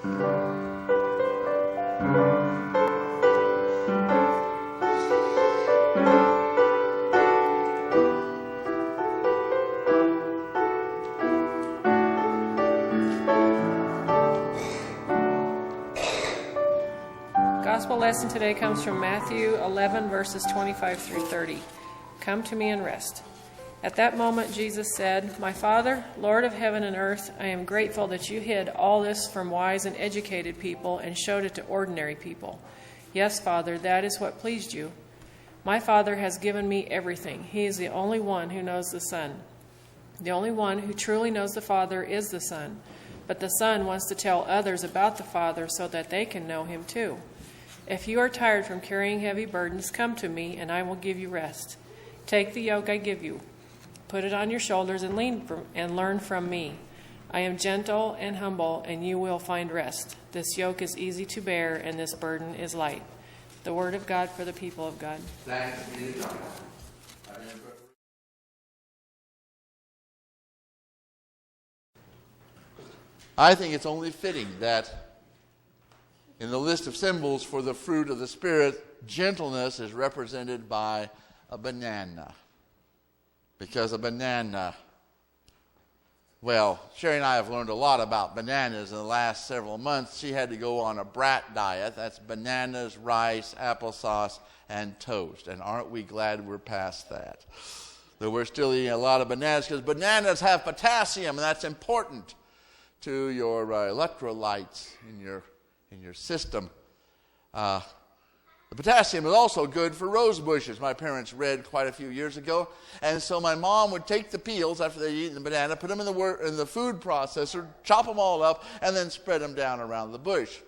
Gospel lesson today comes from Matthew 11, verses 25 through 30. Come to me and rest. At that moment, Jesus said, My Father, Lord of heaven and earth, I am grateful that you hid all this from wise and educated people and showed it to ordinary people. Yes, Father, that is what pleased you. My Father has given me everything. He is the only one who knows the Son. The only one who truly knows the Father is the Son. But the Son wants to tell others about the Father so that they can know him too. If you are tired from carrying heavy burdens, come to me, and I will give you rest. Take the yoke I give you. Put it on your shoulders and learn from me. I am gentle and humble, and you will find rest. This yoke is easy to bear, and this burden is light. The word of God for the people of God. Thanks be to God. I think it's only fitting that in the list of symbols for the fruit of the Spirit, gentleness is represented by a banana. Because a banana, well, Sherry and I have learned a lot about bananas in the last several months. She had to go on a brat diet. That's bananas, rice, applesauce, and toast. And aren't we glad we're past that? Though we're still eating a lot of bananas because bananas have potassium, and that's important to your electrolytes in your system. The potassium is also good for rose bushes. My parents read quite a few years ago. And so my mom would take the peels after they'd eaten the banana, put them in the food processor, chop them all up, and then spread them down around the bush.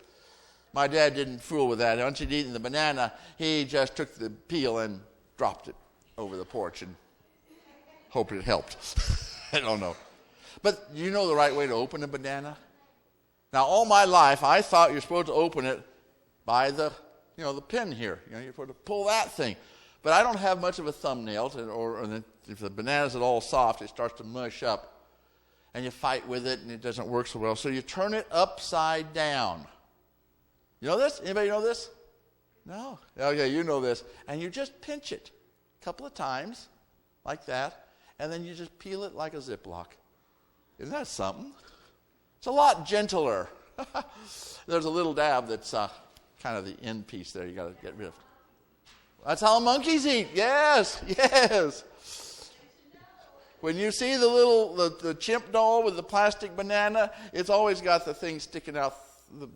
My dad didn't fool with that. Once he'd eaten the banana, he just took the peel and dropped it over the porch and hoped it helped. I don't know. But you know the right way to open a banana? Now, all my life, I thought you're supposed to open it by the pin here. You're supposed to pull that thing. But I don't have much of a thumbnail, or if the banana's at all soft, it starts to mush up. And you fight with it, and it doesn't work so well. So you turn it upside down. You know this? Anybody know this? No? Okay, you know this. And you just pinch it a couple of times, like that, and then you just peel it like a Ziploc. Isn't that something? It's a lot gentler. There's a little dab that's kind of the end piece there you got to get rid of. That's how monkeys eat. Yes. When you see the chimp doll with the plastic banana, it's always got the thing sticking out,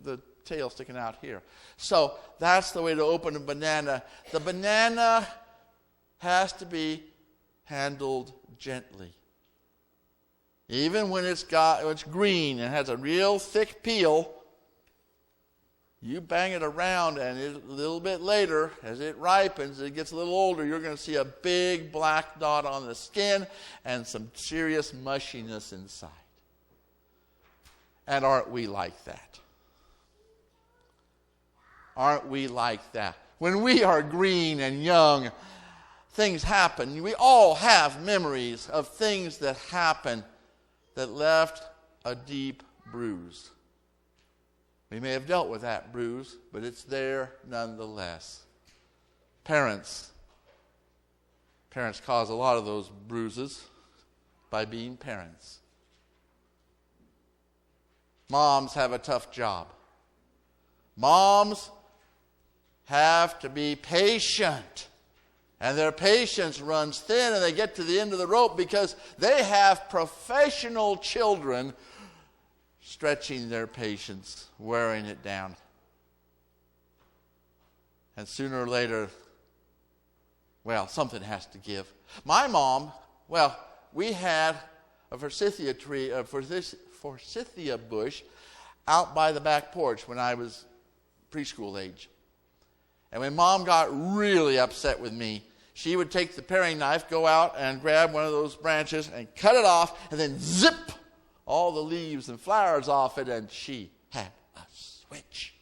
the tail sticking out here. So that's the way to open a banana. The banana has to be handled gently. Even when it's green and has a real thick peel, you bang it around, and a little bit later, as it ripens, it gets a little older, you're going to see a big black dot on the skin and some serious mushiness inside. And aren't we like that? Aren't we like that? When we are green and young, things happen. We all have memories of things that happened that left a deep bruise. We may have dealt with that bruise, but it's there nonetheless. Parents cause a lot of those bruises by being parents. Moms have a tough job. Moms have to be patient. And their patience runs thin, and they get to the end of the rope because they have professional children stretching their patience, wearing it down. And sooner or later, something has to give. My mom, we had a forsythia tree, a forsythia bush out by the back porch when I was preschool age. And when Mom got really upset with me, she would take the paring knife, go out and grab one of those branches and cut it off, and then zip all the leaves and flowers off it, and she had a switch.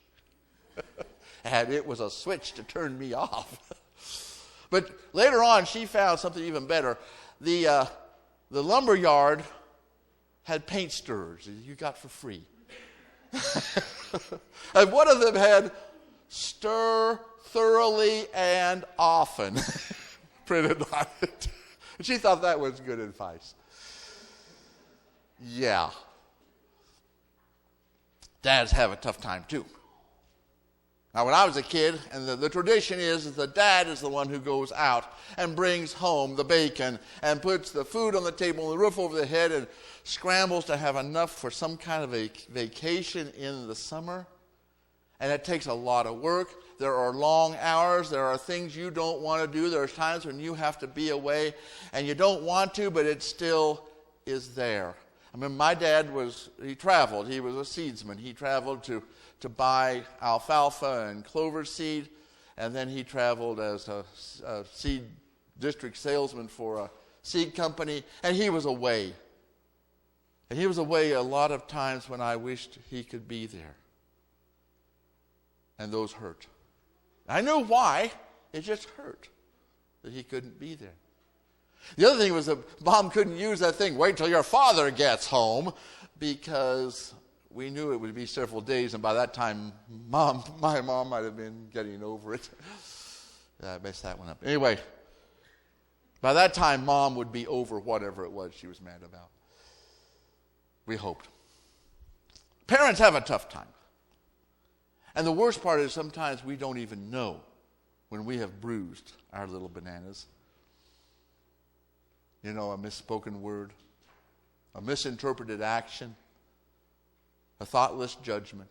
And it was a switch to turn me off. But later on, she found something even better. The lumber yard had paint stirrers that you got for free. And one of them had stir thoroughly and often printed on it. And she thought that was good advice. Yeah. Dads have a tough time too. Now, when I was a kid, and the tradition is that the dad is the one who goes out and brings home the bacon and puts the food on the table and the roof over the head and scrambles to have enough for some kind of a vacation in the summer. And it takes a lot of work. There are long hours. There are things you don't want to do. There are times when you have to be away and you don't want to, but it still is there. I mean, my dad he traveled. He was a seedsman. He traveled to buy alfalfa and clover seed, and then he traveled as a seed district salesman for a seed company, and he was away. And he was away a lot of times when I wished he could be there. And those hurt. I knew why. It just hurt that he couldn't be there. The other thing was that Mom couldn't use that thing, wait till your father gets home, because we knew it would be several days, and by that time, my mom might have been getting over it. I messed that one up. Anyway, by that time, Mom would be over whatever it was she was mad about. We hoped. Parents have a tough time. And the worst part is sometimes we don't even know when we have bruised our little bananas. You know, a misspoken word, a misinterpreted action, a thoughtless judgment.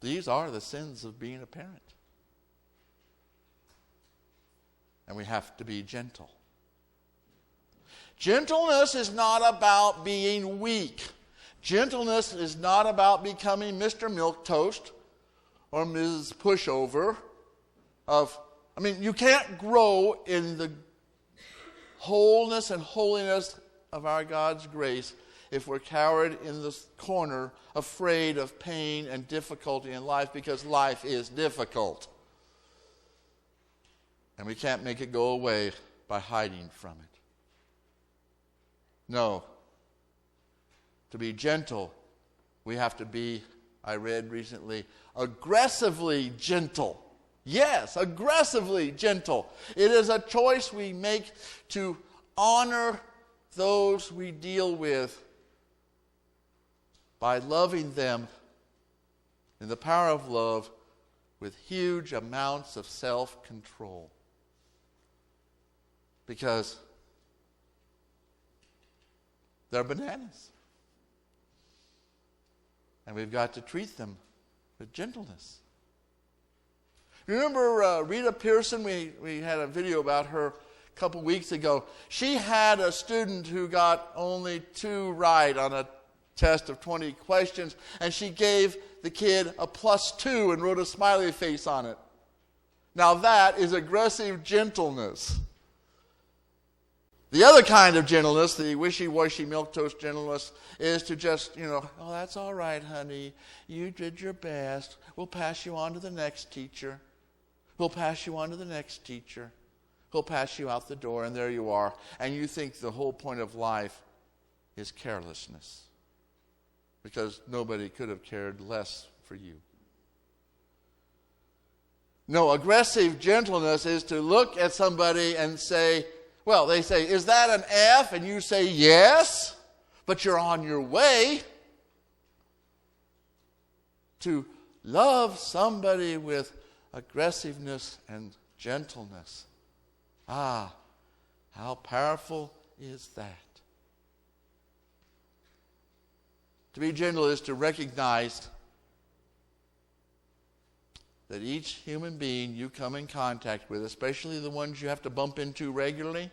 These are the sins of being a parent. And we have to be gentle. Gentleness is not about being weak. Gentleness is not about becoming Mr. Milquetoast or Mrs. Pushover. You can't grow in the wholeness and holiness of our God's grace if we're cowered in the corner, afraid of pain and difficulty in life, because life is difficult. And we can't make it go away by hiding from it. No. To be gentle, we have to be, I read recently, aggressively gentle. Yes, aggressively gentle. It is a choice we make to honor those we deal with by loving them in the power of love with huge amounts of self-control. Because they're bananas. And we've got to treat them with gentleness. Remember Rita Pearson? We had a video about her a couple weeks ago. She had a student who got only 2 right on a test of 20 questions, and she gave the kid a +2 and wrote a smiley face on it. Now that is aggressive gentleness. The other kind of gentleness, the wishy-washy milquetoast gentleness, is to just, oh, that's all right, honey. You did your best. We'll pass you on to the next teacher. We'll pass you on to the next teacher. He'll pass you out the door, and there you are. And you think the whole point of life is carelessness, because nobody could have cared less for you. No, aggressive gentleness is to look at somebody and say, well, they say, is that an F? And you say, yes, but you're on your way. To love somebody with aggressiveness and gentleness. Ah, how powerful is that? To be gentle is to recognize that each human being you come in contact with, especially the ones you have to bump into regularly,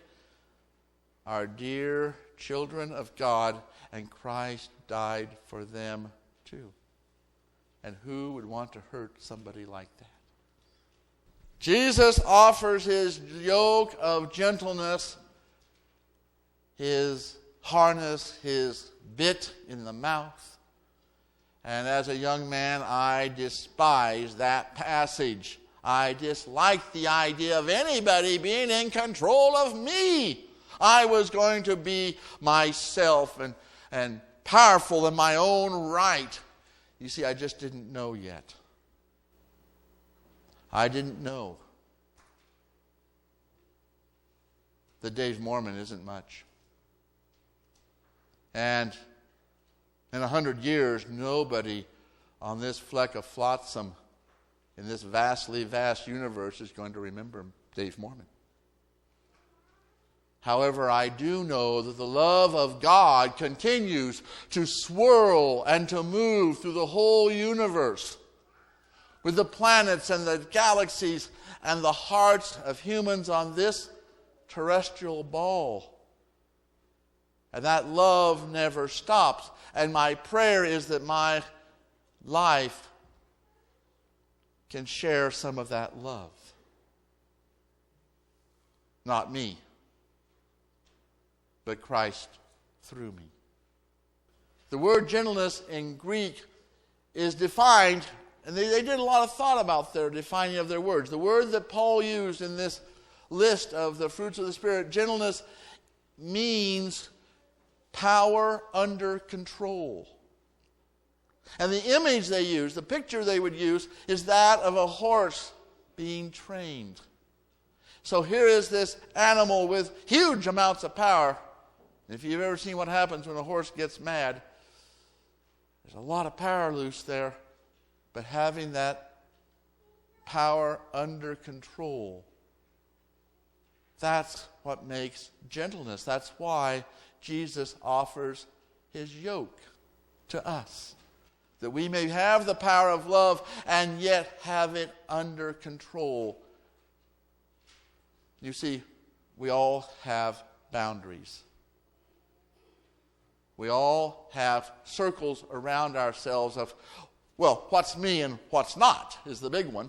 are dear children of God, and Christ died for them too. And who would want to hurt somebody like that? Jesus offers his yoke of gentleness, his harness, his bit in the mouth. And as a young man, I despised that passage. I disliked the idea of anybody being in control of me. I was going to be myself. And and powerful in my own right. You see, I just didn't know yet. I didn't know that Dave Moorman isn't much. And in 100 years, nobody on this fleck of flotsam in this vastly vast universe is going to remember Dave Moorman. However, I do know that the love of God continues to swirl and to move through the whole universe, with the planets and the galaxies and the hearts of humans on this terrestrial ball. And that love never stops. And my prayer is that my life can share some of that love. Not me, but Christ through me. The word gentleness in Greek is defined, and they did a lot of thought about their defining of their words. The word that Paul used in this list of the fruits of the Spirit, gentleness, means power under control. And the image they use, the picture they would use, is that of a horse being trained. So here is this animal with huge amounts of power. If you've ever seen what happens when a horse gets mad, there's a lot of power loose there. But having that power under control, that's what makes gentleness. That's why Jesus offers his yoke to us, that we may have the power of love and yet have it under control. You see, we all have boundaries. We all have circles around ourselves of, well, what's me and what's not is the big one.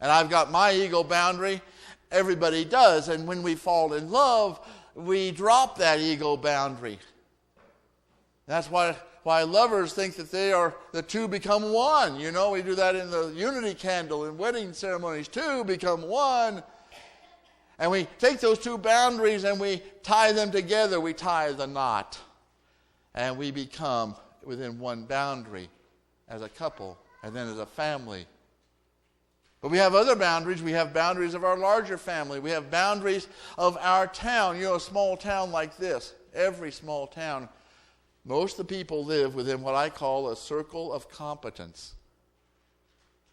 And I've got my ego boundary. Everybody does. And when we fall in love, we drop that ego boundary. That's why lovers think that the two become one. You know, we do that in the unity candle in wedding ceremonies. Two become one. And we take those two boundaries and we tie them together. We tie the knot. And we become within one boundary as a couple and then as a family. But we have other boundaries. We have boundaries of our larger family. We have boundaries of our town. You know, a small town like this, every small town, most of the people live within what I call a circle of competence.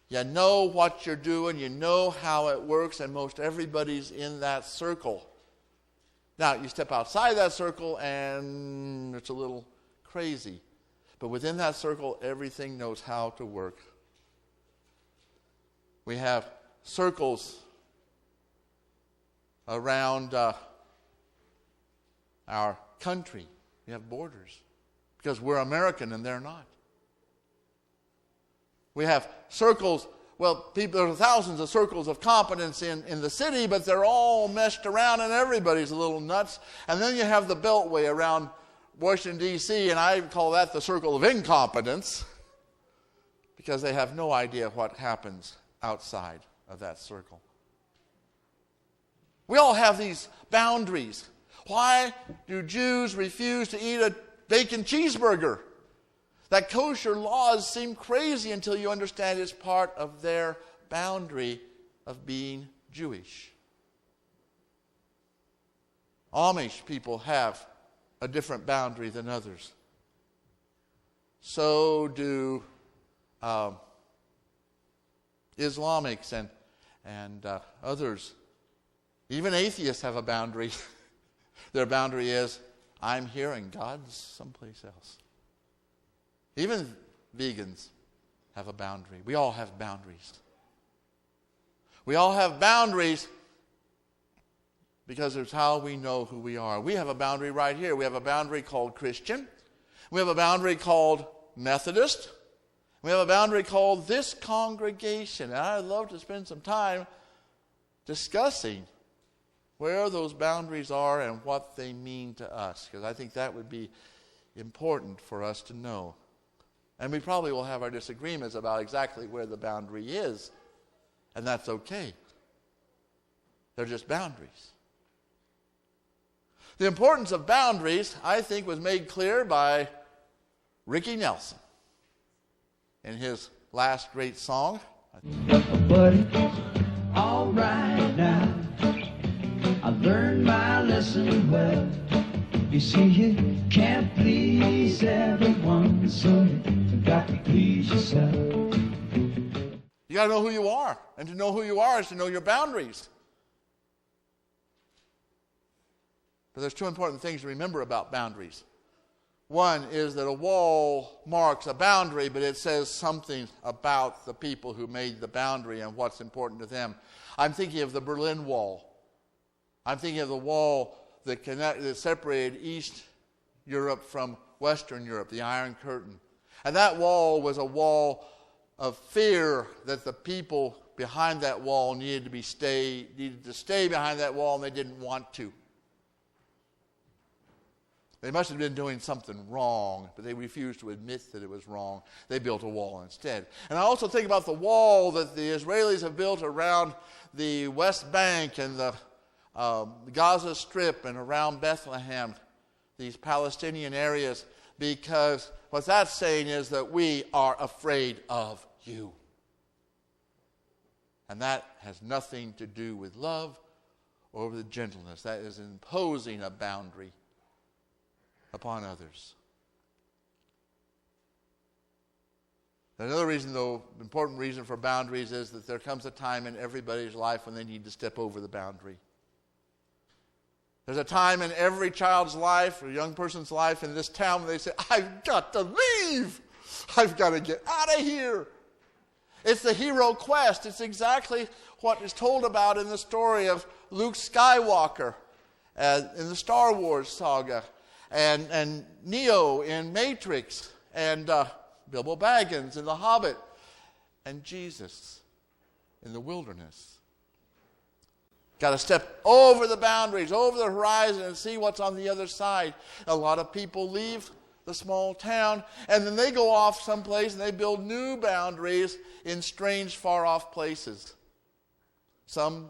You know what you're doing, you know how it works, and most everybody's in that circle. Now, you step outside that circle, and it's a little crazy. But within that circle, everything knows how to work. We have circles around our country. We have borders because we're American and they're not. We have circles, well, there are thousands of circles of competence in the city, but they're all meshed around and everybody's a little nuts. And then you have the beltway around Washington, D.C., and I call that the circle of incompetence because they have no idea what happens outside of that circle. We all have these boundaries. Why do Jews refuse to eat a bacon cheeseburger? That kosher laws seem crazy until you understand it's part of their boundary of being Jewish. Amish people have a different boundary than others. So do Islamics and others. Even atheists have a boundary. Their boundary is, I'm here and God's someplace else. Even vegans have a boundary. We all have boundaries. We all have boundaries because it's how we know who we are. We have a boundary right here. We have a boundary called Christian. We have a boundary called Methodist. We have a boundary called this congregation. And I'd love to spend some time discussing where those boundaries are and what they mean to us, because I think that would be important for us to know. And we probably will have our disagreements about exactly where the boundary is, and that's okay. They're just boundaries. The importance of boundaries, I think, was made clear by Ricky Nelson in his last great song. But it's all right now. I learned my lesson well. You see, you can't please everyone, so you've got to please yourself. You got to know who you are. And to know who you are is to know your boundaries. But there's two important things to remember about boundaries. One is that a wall marks a boundary, but it says something about the people who made the boundary and what's important to them. I'm thinking of the Berlin Wall. I'm thinking of the wall that separated East Europe from Western Europe, the Iron Curtain. And that wall was a wall of fear that the people behind that wall needed to stay behind that wall, and they didn't want to. They must have been doing something wrong, but they refused to admit that it was wrong. They built a wall instead. And I also think about the wall that the Israelis have built around the West Bank and the Gaza Strip and around Bethlehem, these Palestinian areas, because what that's saying is that we are afraid of you. And that has nothing to do with love or with gentleness. That is imposing a boundary upon others. Another reason, though, important reason for boundaries is that there comes a time in everybody's life when they need to step over the boundary. There's a time in every child's life or young person's life in this town when they say, I've got to leave. I've got to get out of here. It's the hero quest. It's exactly what is told about in the story of Luke Skywalker in the Star Wars saga, and Neo in Matrix, and Bilbo Baggins in The Hobbit, and Jesus in the wilderness. Got to step over the boundaries, over the horizon, and see what's on the other side. A lot of people leave the small town, and then they go off someplace and they build new boundaries in strange, far-off places. Some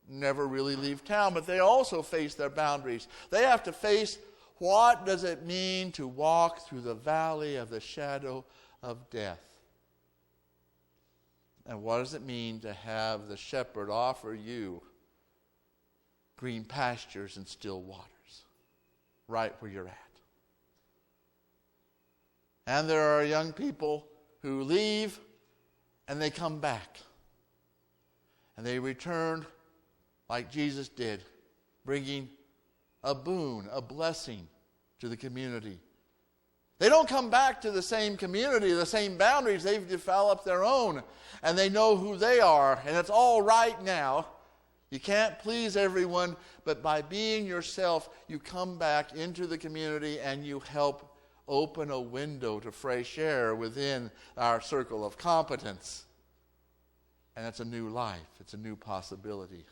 never really leave town, but they also face their boundaries. They have to face, what does it mean to walk through the valley of the shadow of death? And what does it mean to have the shepherd offer you green pastures and still waters right where you're at? And there are young people who leave and they come back. And they return like Jesus did, bringing a boon, a blessing to the community. They don't come back to the same community, the same boundaries. They've developed their own, and they know who they are, and it's all right now. You can't please everyone, but by being yourself, you come back into the community and you help open a window to fresh air within our circle of competence. And it's a new life. It's a new possibility.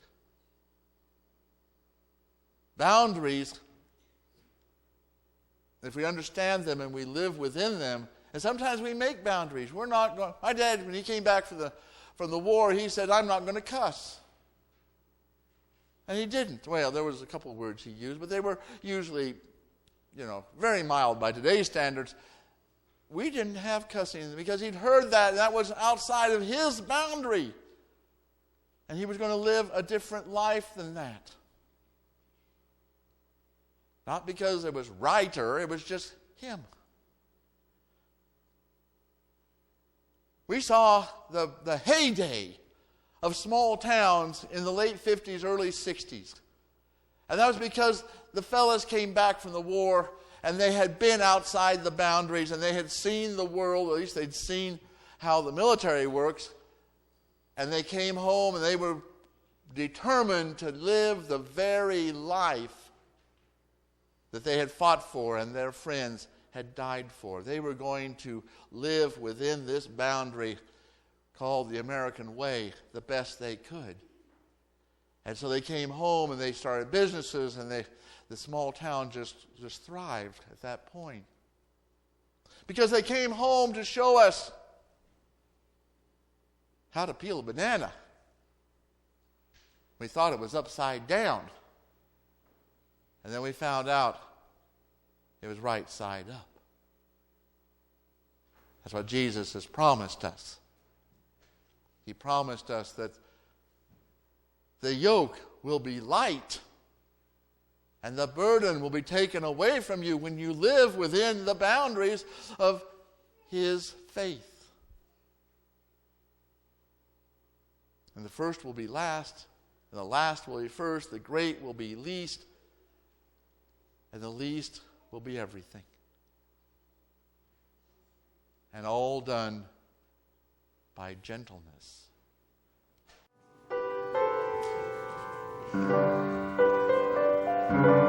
Boundaries, if we understand them and we live within them, and sometimes we make boundaries. We're not going. My dad, when he came back from the war, he said, I'm not going to cuss. And he didn't. Well, there was a couple of words he used, but they were usually, very mild by today's standards. We didn't have cussing because he'd heard that, and that was outside of his boundary. And he was going to live a different life than that. Not because it was righter, it was just him. We saw the heyday of small towns in the late 50s, early 60s. And that was because the fellas came back from the war and they had been outside the boundaries and they had seen the world, at least they'd seen how the military works. And they came home and they were determined to live the very life that they had fought for and their friends had died for. They were going to live within this boundary called the American way the best they could. And so they came home and they started businesses, and the small town just thrived at that point. Because they came home to show us how to peel a banana. We thought it was upside down. And then we found out it was right side up. That's what Jesus has promised us. He promised us that the yoke will be light and the burden will be taken away from you when you live within the boundaries of His faith. And the first will be last, and the last will be first, the great will be least, and the least will be everything. And all done by gentleness. Thank you.